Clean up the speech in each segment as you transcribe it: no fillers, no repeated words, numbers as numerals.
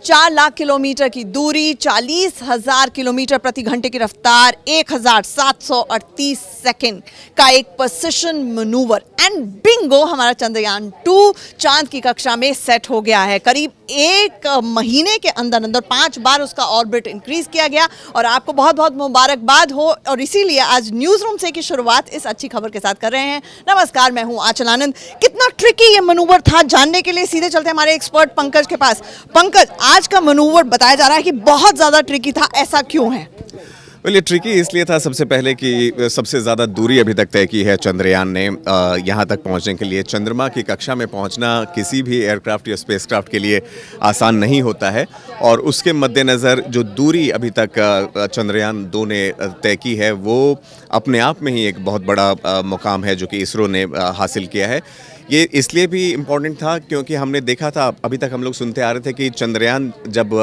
4 lakh kilometre की दूरी, 40,000 kilometre प्रति घंटे की रफ्तार, 1738 सेकंड का एक प्रिसिशन मैनूवर एंड बिंगो, हमारा चंद्रयान 2 चांद की कक्षा में सेट हो गया है। करीब 1 महीने के अंदर अंदर 5 बार उसका ऑर्बिट इंक्रीज किया गया और आपको बहुत बहुत मुबारकबाद हो। और इसीलिए आज न्यूज रूम से की शुरुआत इस अच्छी खबर के साथ कर रहे हैं। नमस्कार, मैं हूं आंचल आनंद। कितना ट्रिकी ये मैनूवर था जानने के लिए सीधे चलते हैं हमारे एक्सपर्ट पंकज के पास। पंकज, आज का मैनूवर बताया जा रहा है कि बहुत ज्यादा ट्रिकी था, ऐसा क्यों है? ये ट्रिकी इसलिए था सबसे पहले कि सबसे ज़्यादा दूरी अभी तक तय की है चंद्रयान ने यहाँ तक पहुँचने के लिए। चंद्रमा की कक्षा में पहुँचना किसी भी एयरक्राफ्ट या स्पेसक्राफ्ट के लिए आसान नहीं होता है और उसके मद्देनज़र जो दूरी अभी तक चंद्रयान 2 ने तय की है वो अपने आप में ही एक बहुत बड़ा मुकाम है जो कि इसरो ने हासिल किया है। ये इसलिए भी इम्पोर्टेंट था क्योंकि हमने देखा था, अभी तक हम लोग सुनते आ रहे थे कि चंद्रयान जब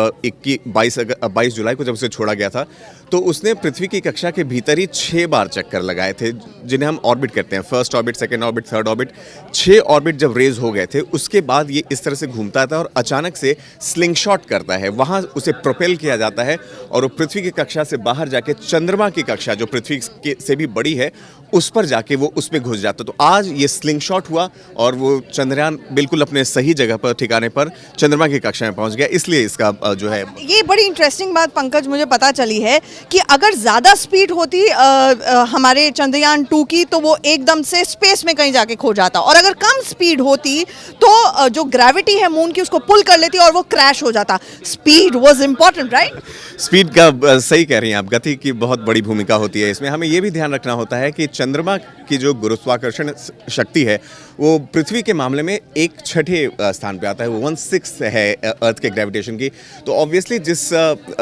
22 जुलाई को जब उसे छोड़ा गया था तो उसने पृथ्वी की कक्षा के भीतर ही 6 बार चक्कर लगाए थे, जिन्हें हम ऑर्बिट कहते हैं। First orbit, second orbit, third orbit. 6 orbit जब रेज हो गए थे उसके बाद ये इस तरह से घूमता था और अचानक से स्लिंग शॉट करता है, वहाँ उसे प्रोपेल किया जाता है और वो पृथ्वी की कक्षा से बाहर जाके चंद्रमा की कक्षा जो पृथ्वी से भी बड़ी है उस पर जाके वो उस पर घुस जाता। तो आज ये स्लिंग शॉट हुआ और वो चंद्रयान बिल्कुल अपने सही जगह पर, ठिकाने पर चंद्रमा की कक्षा में पहुंच गया। इसलिए इसका जो है, ये बड़ी इंटरेस्टिंग बात पंकज मुझे पता चली है कि अगर ज़्यादा स्पीड होती हमारे चंद्रयान 2 की तो वो एकदम से स्पेस में कहीं जाके खो जाता, और अगर कम स्पीड होती तो जो ग्रेविटी है मून की उसको पुल कर लेती और वो क्रैश हो जाता। Speed was important, right? Speed का सही कह रही हैं आप, गति की बहुत बड़ी भूमिका होती है इसमें। हमें ये भी ध्यान रखना होता है कि चंद्रमा की जो गुरुत्वाकर्षण शक्ति है वो पृथ्वी के मामले में 1/6 स्थान पे आता है, वो 1/6 है अर्थ के ग्रेविटेशन की। तो ऑब्वियसली जिस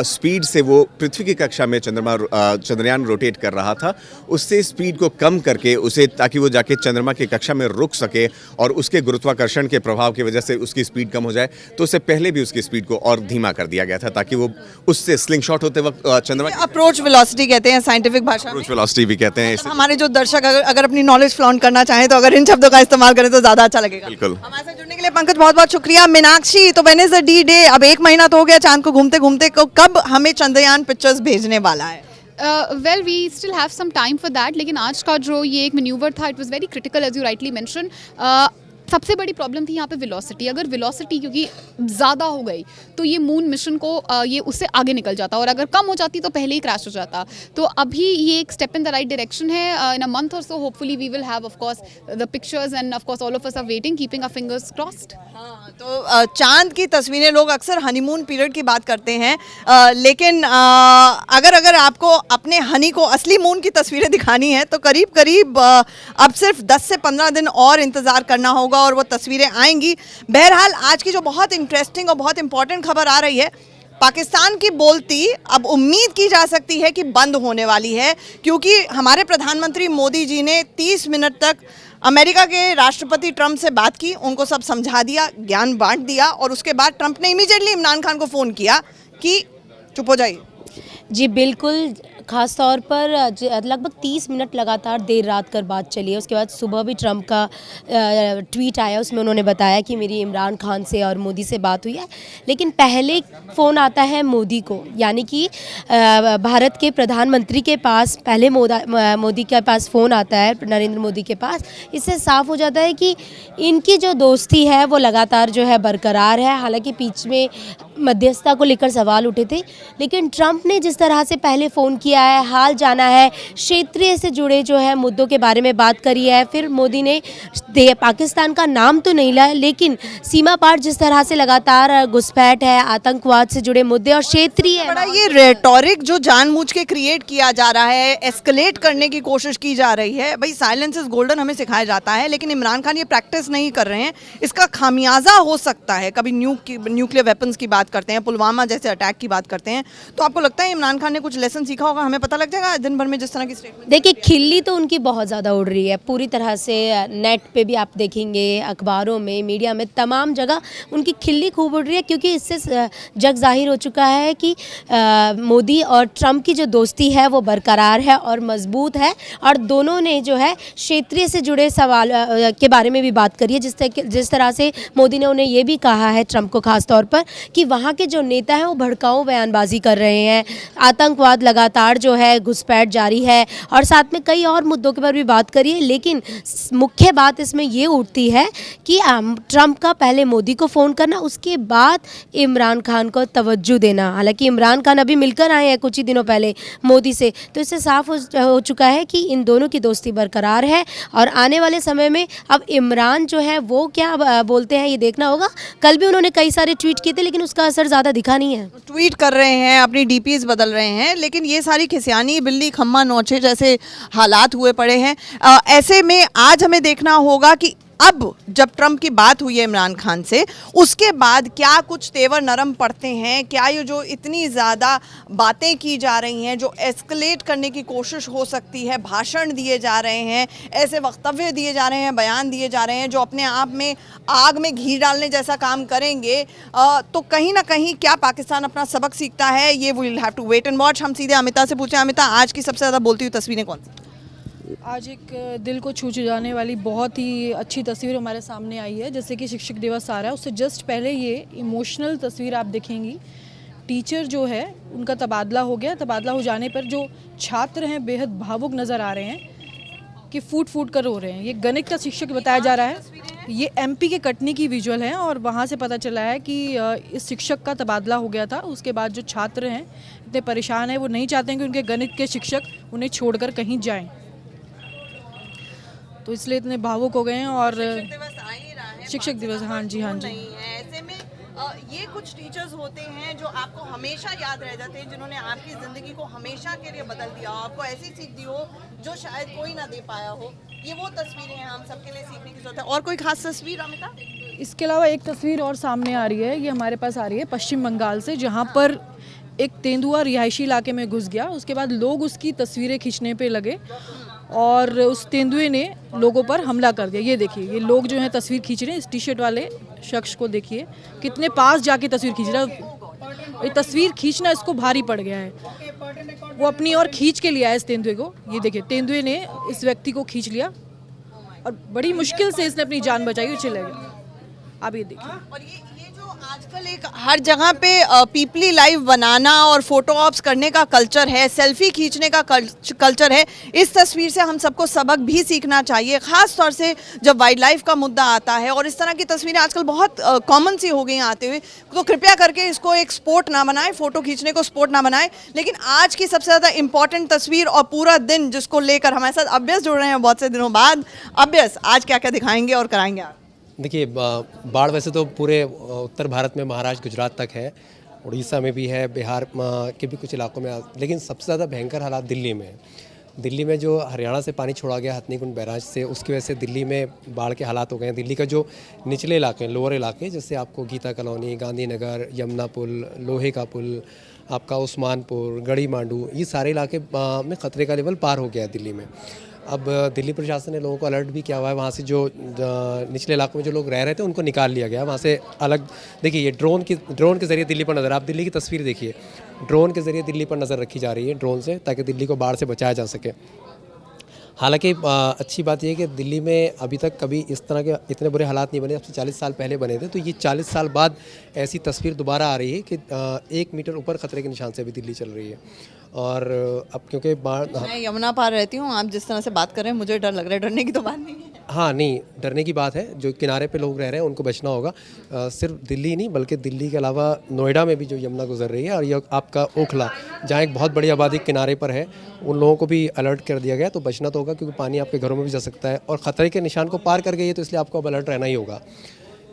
स्पीड से वो पृथ्वी की कक्षा में चंद्रयान रोटेट कर रहा था उससे स्पीड को कम करके उसे, ताकि वो जाके चंद्रमा की कक्षा में रुक सके और उसके गुरुत्वाकर्षण के प्रभाव की वजह से उसकी स्पीड कम हो जाए, तो उससे पहले भी उसकी स्पीड को और धीमा कर दिया गया था ताकि वो उससे स्लिंग शॉट होते वक्त चंद्रमा, अप्रोच वेलोसिटी कहते हैं साइंटिफिक भाषा में, अप्रोच वेलोसिटी भी कहते हैं। हमारे जो दर्शक अगर अपनी नॉलेज फ्लॉन्ट करना चाहें तो अगर इन शब्दों का इस्तेमाल करें तो ज्यादा अच्छा लगेगा। बिल्कुल। हमारे साथ जुड़ने के लिए पंकज बहुत बहुत शुक्रिया। मीनाक्षी, तो when is the D day? अब 1 महीना तो हो गया चांद को घूमते घूमते, कब हमें चंद्रयान पिक्चर्स भेजने वाला है? Well we still have some time for that, लेकिन आज का जो ये एक मैन्यूवर था it was very critical as you rightly mention. सबसे बड़ी प्रॉब्लम थी यहाँ पे वेलोसिटी। अगर वेलोसिटी क्योंकि ज़्यादा हो गई तो ये मून मिशन को ये उससे आगे निकल जाता, और अगर कम हो जाती तो पहले ही क्रैश हो जाता। तो अभी ये एक step in the right direction है। इन अ मंथ और so hopefully we will have of course the pictures and of course all of us are waiting, keeping our fingers crossed. हाँ, तो चांद की तस्वीरें, लोग अक्सर हनीमून पीरियड की बात करते हैं, लेकिन अगर आपको अपने हनी को असली मून की तस्वीरें दिखानी है तो करीब करीब अब सिर्फ 10 से 15 दिन और इंतज़ार करना होगा और वो तस्वीरें आएंगी। बहरहाल आज की जो बहुत इंटरेस्टिंग और बहुत इंपॉर्टेंट खबर आ रही है, पाकिस्तान की बोलती अब उम्मीद की जा सकती है कि बंद होने वाली है, क्योंकि हमारे प्रधानमंत्री मोदी जी ने 30 मिनट तक अमेरिका के राष्ट्रपति ट्रंप से बात की, उनको सब समझा दिया, ज्ञान बांट दिया, और उसके बाद ट्रंप ने इमीडिएटली इमरान खान को फ़ोन किया कि चुप हो जाइए। जी बिल्कुल, ख़ास तौर पर लगभग 30 मिनट लगातार देर रात कर बात चली है। उसके बाद सुबह भी ट्रंप का ट्वीट आया, उसमें उन्होंने बताया कि मेरी इमरान खान से और मोदी से बात हुई है। लेकिन पहले फ़ोन आता है मोदी को, यानी कि भारत के प्रधानमंत्री के पास पहले मोदी के पास फ़ोन आता है, नरेंद्र मोदी के पास। इससे साफ़ हो जाता है कि इनकी जो दोस्ती है वो लगातार जो है बरकरार है। हालांकि बीच में मध्यस्थता को लेकर सवाल उठे थे, लेकिन ट्रंप ने जिस तरह से पहले फ़ोन किया है, हाल जाना है, क्षेत्रीय से जुड़े जो है मुद्दों के बारे में बात करी है। फिर मोदी ने पाकिस्तान का नाम तो नहीं लिया, लेकिन सीमा पार जिस तरह से लगातार घुसपैठ है, आतंकवाद से जुड़े मुद्दे और क्षेत्रीय बड़ा ये रेटोरिक जो जानबूझ के क्रिएट किया जा रहा है, एस्केलेट करने की कोशिश की जा रही है। भाई साइलेंस इज गोल्डन हमें सिखाया जाता है, लेकिन इमरान खान ये प्रैक्टिस नहीं कर रहे हैं। इसका खामियाजा हो सकता है, कभी न्यूक्लियर वेपन्स की बात करते हैं, पुलवामा जैसे अटैक की बात करते हैं, तो आपको लगता है इमरान इमरान खान ने कुछ लेसन सीखा होगा, हमें पता लग जाएगा दिन भर में जिस तरह की स्टेटमेंट। देखिए, खिल्ली तो उनकी बहुत ज़्यादा उड़ रही है पूरी तरह से। नेट पे भी आप देखेंगे, अखबारों में, मीडिया में, तमाम जगह उनकी खिल्ली खूब उड़ रही है, क्योंकि इससे जग जाहिर हो चुका है कि मोदी और ट्रंप की जो दोस्ती है वो बरकरार है और मजबूत है। और दोनों ने जो है क्षेत्रीय से जुड़े सवाल के बारे में भी बात करी है, जिस तरह से मोदी ने उन्हें ये भी कहा है, ट्रंप को खास तौर पर, कि वहाँ के जो नेता हैं वो भड़काऊ बयानबाजी कर रहे हैं, आतंकवाद लगातार जो है घुसपैठ जारी है, और साथ में कई और मुद्दों के पर भी बात करी है। लेकिन मुख्य बात इसमें ये उठती है कि ट्रंप का पहले मोदी को फ़ोन करना, उसके बाद इमरान खान को तवज्जो देना। हालांकि इमरान खान अभी मिलकर आए हैं कुछ ही दिनों पहले मोदी से, तो इससे साफ हो चुका है कि इन दोनों की दोस्ती बरकरार है। और आने वाले समय में अब इमरान जो है वो क्या बोलते हैं ये देखना होगा। कल भी उन्होंने कई सारे ट्वीट किए थे, लेकिन उसका असर ज़्यादा दिखा नहीं है। ट्वीट कर रहे हैं, अपनी डीपीज बदल रहे हैं, लेकिन ये सारी खिसियानी बिल्ली खम्मा नोचे जैसे हालात हुए पड़े हैं। ऐसे में आज हमें देखना होगा कि अब जब ट्रंप की बात हुई है इमरान खान से, उसके बाद क्या कुछ तेवर नरम पड़ते हैं, क्या ये जो इतनी ज़्यादा बातें की जा रही हैं, जो एस्केलेट करने की कोशिश हो सकती है, भाषण दिए जा रहे हैं, ऐसे वक्तव्य दिए जा रहे हैं, बयान दिए जा रहे हैं जो अपने आप में आग में घी डालने जैसा काम करेंगे, तो कहीं ना कहीं क्या पाकिस्तान अपना सबक सीखता है, ये will have to wait and watch. हम सीधे अमिता से पूछें, अमिता, आज की सबसे ज़्यादा बोलती हुई तस्वीरें कौन सी? आज एक दिल को छू जाने वाली बहुत ही अच्छी तस्वीर हमारे सामने आई है। जैसे कि शिक्षक दिवस आ रहा है, उससे जस्ट पहले ये इमोशनल तस्वीर आप देखेंगी। टीचर जो है उनका तबादला हो गया, तबादला हो जाने पर जो छात्र हैं बेहद भावुक नज़र आ रहे हैं कि फूट फूट कर रो रहे हैं। ये गणित का शिक्षक बताया जा रहा है। ये एमपी के कटनी की विजुअल है और वहाँ से पता चला है कि इस शिक्षक का तबादला हो गया था। उसके बाद जो छात्र हैं इतने परेशान हैं, वो नहीं चाहते हैं कि उनके गणित के शिक्षक उन्हें छोड़कर कहीं जाएं, तो इसलिए इतने भावुक हो गए हैं। और शिक्षक दिवस, हाँ जी, हाँ जी। ऐसे में ये कुछ टीचर्स होते हैं जो आपको हमेशा याद रह जाते हैं, जिन्होंने आपकी ज़िंदगी को हमेशा के लिए बदल दिया हो, आपको ऐसी सीख दी हो जो शायद कोई ना दे पाया हो। ये वो तस्वीरें हैं, हम सबके लिए सीखने की जरूरत है। और कोई खास तस्वीर अमिता? इसके अलावा एक तस्वीर और सामने आ रही है, ये हमारे पास आ रही है पश्चिम बंगाल से, जहाँ पर एक तेंदुआ रिहायशी इलाके में घुस गया। उसके बाद लोग उसकी तस्वीरें खींचने पे लगे और उस तेंदुए ने लोगों पर हमला कर दिया। ये देखिए, ये लोग जो हैं तस्वीर खींच रहे हैं। इस टी शर्ट वाले शख्स को देखिए कितने पास जाके तस्वीर खींच रहा है। ये तस्वीर खींचना इसको भारी पड़ गया है, वो अपनी और खींच के लिया है इस तेंदुए को। ये देखिए, तेंदुए ने इस व्यक्ति को खींच लिया और बड़ी मुश्किल से इसने अपनी जान बचाई और चले गया। आप ये देखिए। और ये जो आजकल एक हर जगह पे पीपली लाइव बनाना और फोटो ऑप्स करने का कल्चर है, सेल्फी खींचने का कल्चर है, इस तस्वीर से हम सबको सबक भी सीखना चाहिए, ख़ास तौर से जब वाइल्ड लाइफ का मुद्दा आता है। और इस तरह की तस्वीरें आजकल बहुत कॉमन सी हो गई हैं आते हुए, तो कृपया करके इसको एक स्पोर्ट ना बनाएं, फ़ोटो खींचने को स्पोर्ट ना बनाएं। लेकिन आज की सबसे ज़्यादा इंपॉर्टेंट तस्वीर और पूरा दिन जिसको लेकर हमारे साथ अभ्यस जुड़ रहे हैं बहुत से दिनों बाद। अभ्यस, आज क्या क्या दिखाएंगे और कराएंगे आप? देखिए, बाढ़ वैसे तो पूरे उत्तर भारत में, महाराष्ट्र, गुजरात तक है, उड़ीसा में भी है, बिहार के भी कुछ इलाकों में, लेकिन सबसे ज़्यादा भयंकर हालात दिल्ली में है। दिल्ली में जो हरियाणा से पानी छोड़ा गया हथनीकुंड बैराज से, उसकी वजह से दिल्ली में बाढ़ के हालात हो गए हैं। दिल्ली का जो निचले इलाके हैं, लोअर इलाके, जैसे आपको गीता कॉलोनी, गांधीनगर, यमुना पुल, लोहे का पुल, आपका उस्मानपुर, गढ़ी मांडू, ये सारे इलाके में ख़तरे का लेवल पार हो गया है दिल्ली में। अब दिल्ली प्रशासन ने लोगों को अलर्ट भी किया हुआ है। वहाँ से जो निचले इलाकों में जो लोग रह रहे थे उनको निकाल लिया गया वहाँ से अलग। देखिए, ये ड्रोन के ज़रिए दिल्ली पर नज़र, आप दिल्ली की तस्वीर देखिए, ड्रोन के ज़रिए दिल्ली पर नज़र रखी जा रही है, ड्रोन से, ताकि दिल्ली को बाढ़ से बचाया जा सके। हालांकि अच्छी बात यह है कि दिल्ली में अभी तक कभी इस तरह के इतने बुरे हालात नहीं बने, अब से 40 साल पहले बने थे। तो ये 40 साल बाद ऐसी तस्वीर दोबारा आ रही है कि 1 मीटर ऊपर खतरे के निशान से अभी दिल्ली चल रही है। और अब क्योंकि मैं यमुना पार रहती हूँ, आप जिस तरह से बात कर रहे हैं मुझे डर लग रहा है। डरने की तो बात नहीं है। हाँ, नहीं डरने की बात है। जो किनारे पे लोग रह रहे हैं उनको बचना होगा। सिर्फ दिल्ली नहीं, बल्कि दिल्ली के अलावा नोएडा में भी जो यमुना गुजर रही है, और ये आपका ओखला, जहाँ एक बहुत बड़ी आबादी किनारे पर है, उन लोगों को भी अलर्ट कर दिया गया। तो बचना तो होगा, क्योंकि पानी आपके घरों में भी जा सकता है और ख़तरे के निशान को पार कर गई है, तो इसलिए आपको अब अलर्ट रहना ही होगा।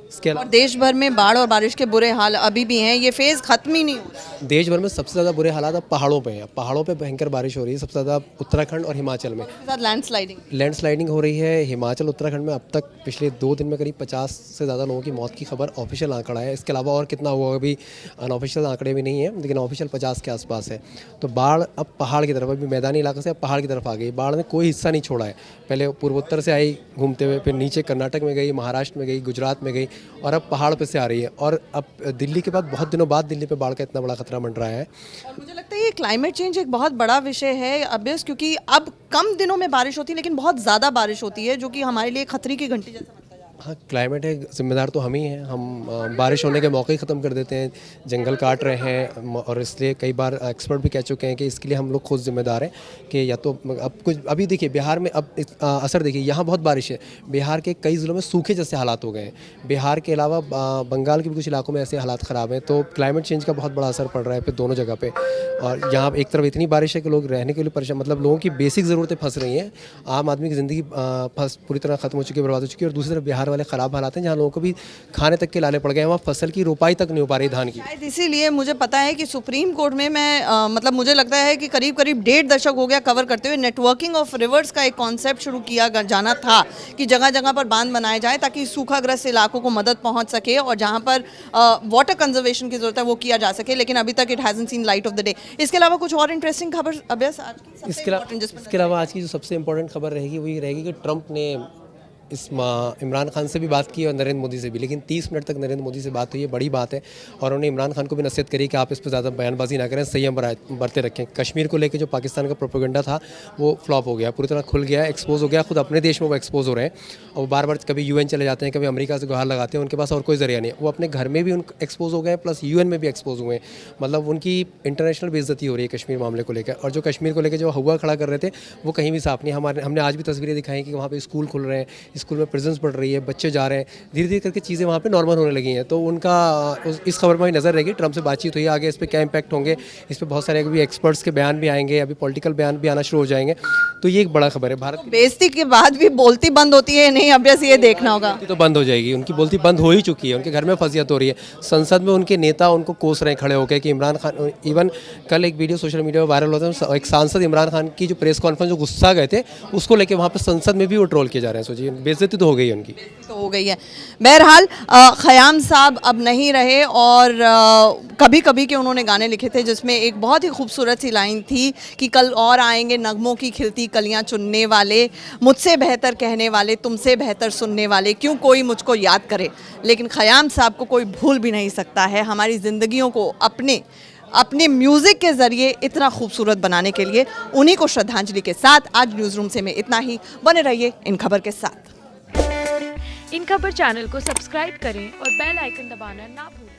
इसके और देश भर में बाढ़ और बारिश के बुरे हाल अभी भी हैं, ये फेज़ खत्म ही नहीं हुआ। देश भर में सबसे ज़्यादा बुरे हालात अब पहाड़ों पे हैं। पहाड़ों पे भयंकर बारिश हो रही है, सबसे ज़्यादा उत्तराखंड और हिमाचल में उसके साथ लैंडस्लाइडिंग। लैंडस्लाइडिंग हो रही है। हिमाचल उत्तराखंड में अब तक पिछले 2 दिन में करीब 50 से ज़्यादा लोगों की मौत की खबर ऑफिशियल आंकड़ा है। इसके अलावा और कितना हुआ अभी अनऑफिशियल आंकड़े भी नहीं है, लेकिन ऑफिशियल 50 के आसपास है। तो बाढ़ अब पहाड़ की तरफ, अभी मैदानी इलाके से अब पहाड़ की तरफ आ गई। बाढ़ ने कोई हिस्सा नहीं छोड़ा है। पहले पूर्वोत्तर से आई घूमते हुए, फिर नीचे कर्नाटक में गई, महाराष्ट्र में गई, गुजरात में गई और अब पहाड़ पे से आ रही है। और अब दिल्ली के बाद बहुत दिनों बाद दिल्ली पे बाढ़ का इतना बड़ा खतरा मंडरा है। और मुझे लगता है ये क्लाइमेट चेंज एक बहुत बड़ा विषय है अभ्यस, क्योंकि अब कम दिनों में बारिश होती है लेकिन बहुत ज़्यादा बारिश होती है, जो कि हमारे लिए खतरे की घंटी जैसा बनता जा रहा है। हाँ, क्लाइमेट है, जिम्मेदार तो हम ही हैं। हम बारिश होने के मौके ही ख़त्म कर देते हैं, जंगल काट रहे हैं और इसलिए कई बार एक्सपर्ट भी कह चुके हैं कि इसके लिए हम लोग खुद जिम्मेदार हैं कि या तो अब कुछ अभी देखिए बिहार में अब असर देखिए, यहाँ बहुत बारिश है, बिहार के कई ज़िलों में सूखे जैसे हालात हो गए हैं। बिहार के अलावा बंगाल के भी कुछ इलाकों में ऐसे हालात ख़राब हैं। तो क्लाइमेट चेंज का बहुत बड़ा असर पड़ रहा है फिर दोनों जगह पर। और यहाँ एक तरफ इतनी बारिश है कि लोग रहने के लिए परेशान, मतलब लोगों की बेसिक ज़रूरतें फंस रही हैं, आम आदमी की ज़िंदगी पूरी तरह ख़त्म हो चुकी है, बर्बाद हो चुकी है। और दूसरी तरफ बिहार वाले ख़राब हालात हैं जहाँ लोगों को भी खाने तक के लाने पड़ गए हैं, वहाँ फसल की रोपाई तक नहीं हो पा रही धान की। शायद इसीलिए मुझे पता है कि सुप्रीम कोर्ट में मैं मतलब मुझे लगता है कि करीब करीब 1.5 दशक हो गया कवर करते हुए, नेटवर्किंग ऑफ रिवर्स का एक कॉन्सेप्ट शुरू किया जाना था कि जगह जगह पर बांध बनाए जाए ताकि सूखाग्रस्त इलाकों को मदद पहुंच सके और जहां पर वाटर कंजर्वेशन की जरूरत है वो किया जा सके, लेकिन अभी तक it hasn't seen light of the day. इसके अलावा कुछ और इंटरेस्टिंग खबर अभ्यास आज की सबसे important जिस पर इसके अलावा आज की जो सबसे इम्पोर्टेंट खबर रहेगी वही रहेगी कि ट्रंप ने इमरान खान से भी बात की और नरेंद्र मोदी से भी, लेकिन 30 मिनट तक नरेंद्र मोदी से बात हुई है, बड़ी बात है। और उन्होंने इमरान खान को भी नसीहत करी कि आप इस पर ज़्यादा बयानबाजी ना करें, संयम बरते रखें। कश्मीर को लेकर जो पाकिस्तान का प्रोपेगेंडा था वो फ्लॉप हो गया, पूरी तरह खुल गया, एक्सपोज हो गया। खुद अपने देश में वो एक्सपोज हो रहे हैं और वो बार बार कभी यूएन चले जाते हैं, कभी अमेरिका से गुहार लगाते हैं, उनके पास और कोई जरिया नहीं है। वो अपने घर में भी एक्सपोज हो गए, प्लस यूएन में भी एक्सपोज हुए हैं। मतलब उनकी इंटरनेशनल बेइज्जती हो रही है कश्मीर मामले को लेकर। और जो कश्मीर को लेकर जो हुआ खड़ा कर रहे थे वो कहीं भी साफ नहीं। हमने आज भी तस्वीरें दिखाई कि वहाँ पर स्कूल खुल रहे हैं, स्कूल में प्रेजेंस बढ़ रही है, बच्चे जा रहे हैं, धीरे धीरे करके चीज़ें वहाँ पे नॉर्मल होने लगी हैं। तो उनका इस खबर में नज़र रहेगी, ट्रंप से बातचीत हुई है, आगे इस पर क्या इम्पैक्ट होंगे, इस पर बहुत सारे अभी एक्सपर्ट्स के बयान भी आएंगे, अभी पॉलिटिकल बयान भी आना शुरू हो जाएंगे। तो ये एक बड़ा खबर है। भारत बेइज्जती के बाद भी बोलती बंद होती है नहीं अभ्यास, ये देखना होगा। की तो बंद हो जाएगी, उनकी बोलती बंद हो ही चुकी है, उनके घर में फजीयत हो रही है। संसद में उनके नेता उनको कोस रहे हैं खड़े होकर कि इमरान खान, इवन कल एक वीडियो सोशल मीडिया में वायरल होता है, एक सांसद इमरान खान की जो प्रेस कॉन्फ्रेंस जो गुस्सा गए थे उसको लेकर वहाँ पर संसद में भी वो ट्रोल किए जा रहे हैं। सोचिए, बेइज्जती तो हो गई उनकी, तो हो गई है। बहरहाल ख़याम साहब अब नहीं रहे और कभी कभी के उन्होंने गाने लिखे थे जिसमें एक बहुत ही खूबसूरत सी लाइन थी कि कल और आएंगे नगमों की खिलती कलियां चुनने वाले, मुझसे बेहतर कहने वाले, तुमसे बेहतर सुनने वाले, क्यों कोई मुझको याद करे। लेकिन ख़याम साहब को कोई भूल भी नहीं सकता है हमारी ज़िंदगियों को अपने म्यूज़िक के ज़रिए इतना खूबसूरत बनाने के लिए। उन्हीं को श्रद्धांजलि के साथ आज न्यूज़ रूम से मैं इतना ही। बने रहिए इन खबर के साथ। इन खबर चैनल को सब्सक्राइब करें और बेल आइकन दबाना ना भूलें।